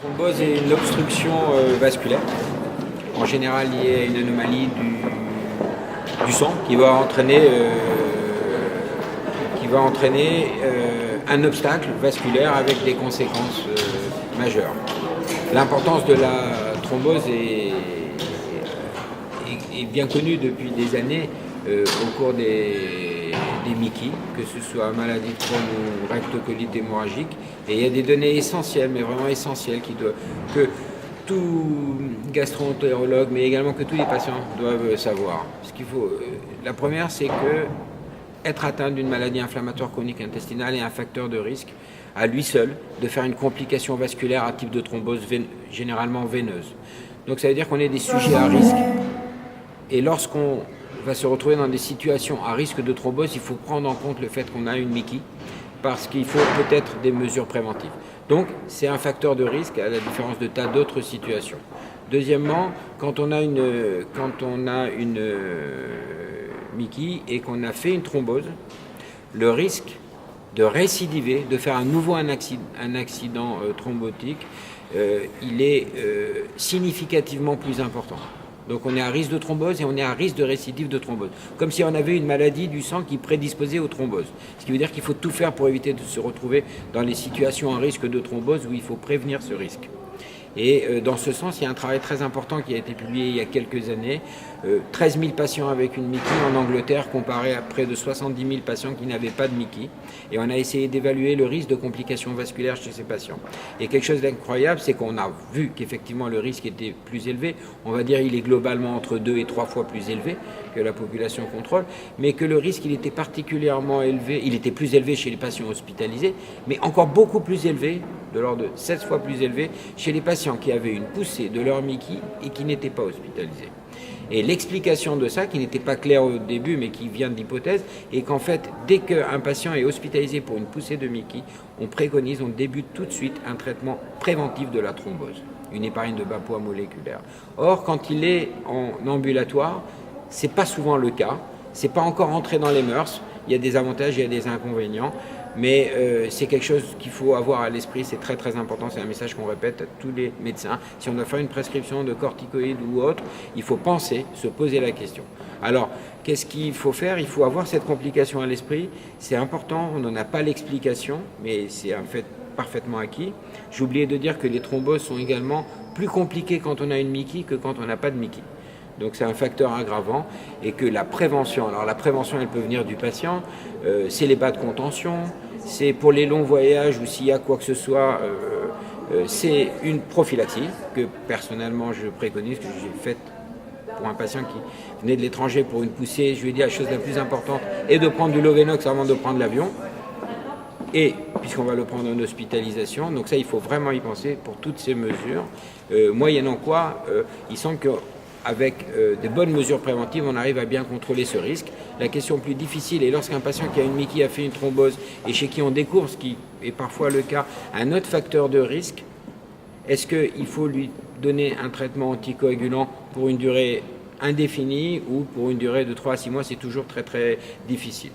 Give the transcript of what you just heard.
Thrombose est une obstruction vasculaire, en général liée à une anomalie du sang qui va entraîner un obstacle vasculaire avec des conséquences majeures. L'importance de la thrombose est bien connue depuis des années au cours des MICI, que ce soit maladie de Crohn ou rectocolite hémorragique. Et il y a des données essentielles, mais vraiment essentielles, que tout gastro-entérologue, mais également que tous les patients doivent savoir. La première, c'est que être atteint d'une maladie inflammatoire chronique intestinale est un facteur de risque à lui seul de faire une complication vasculaire à type de thrombose généralement veineuse. Donc ça veut dire qu'on est des sujets à risque. Et lorsqu'on va se retrouver dans des situations à risque de thrombose, il faut prendre en compte le fait qu'on a une MICI, parce qu'il faut peut-être des mesures préventives. Donc c'est un facteur de risque à la différence de tas d'autres situations. Deuxièmement, quand on a une MICI et qu'on a fait une thrombose, le risque de récidiver, de faire à nouveau un accident thrombotique, il est significativement plus important. Donc on est à risque de thrombose et on est à risque de récidive de thrombose. Comme si on avait une maladie du sang qui prédisposait aux thromboses. Ce qui veut dire qu'il faut tout faire pour éviter de se retrouver dans les situations à risque de thrombose où il faut prévenir ce risque. Et dans ce sens, il y a un travail très important qui a été publié il y a quelques années. 13 000 patients avec une MICI en Angleterre comparé à près de 70 000 patients qui n'avaient pas de MICI. Et on a essayé d'évaluer le risque de complications vasculaires chez ces patients. Et quelque chose d'incroyable, c'est qu'on a vu qu'effectivement le risque était plus élevé. On va dire qu'il est globalement entre 2 et 3 fois plus élevé que la population contrôle, mais que le risque il était particulièrement élevé, il était plus élevé chez les patients hospitalisés, mais encore beaucoup plus élevé, de l'ordre de 16 fois plus élevé, chez les patients qui avaient une poussée de leur MICI et qui n'étaient pas hospitalisés. Et l'explication de ça, qui n'était pas claire au début, mais qui vient de l'hypothèse, est qu'en fait, dès qu'un patient est hospitalisé pour une poussée de MICI, on débute tout de suite un traitement préventif de la thrombose, une héparine de bas poids moléculaire. Or, quand il est en ambulatoire, c'est pas souvent le cas, c'est pas encore entré dans les mœurs, il y a des avantages, il y a des inconvénients, mais c'est quelque chose qu'il faut avoir à l'esprit, c'est très très important, c'est un message qu'on répète à tous les médecins. Si on doit faire une prescription de corticoïdes ou autre, il faut penser, se poser la question. Alors, qu'est-ce qu'il faut faire? Il faut avoir cette complication à l'esprit, c'est important, on n'en a pas l'explication, mais c'est un fait parfaitement acquis. J'ai oublié de dire que les thromboses sont également plus compliquées quand on a une MICI que quand on n'a pas de MICI. Donc c'est un facteur aggravant et que la prévention, alors la prévention elle peut venir du patient, c'est les bas de contention, c'est pour les longs voyages ou s'il y a quoi que ce soit, c'est une prophylaxie que personnellement je préconise, que j'ai faite pour un patient qui venait de l'étranger pour une poussée. Je lui ai dit la chose la plus importante est de prendre du Lovenox avant de prendre l'avion. Et puisqu'on va le prendre en hospitalisation, donc ça il faut vraiment y penser pour toutes ces mesures, moyennant quoi il semble que avec des bonnes mesures préventives, on arrive à bien contrôler ce risque. La question plus difficile est lorsqu'un patient qui a une MICI a fait une thrombose et chez qui on découvre, ce qui est parfois le cas, un autre facteur de risque, est-ce qu'il faut lui donner un traitement anticoagulant pour une durée indéfinie ou pour une durée de 3 à 6 mois? C'est toujours très très difficile.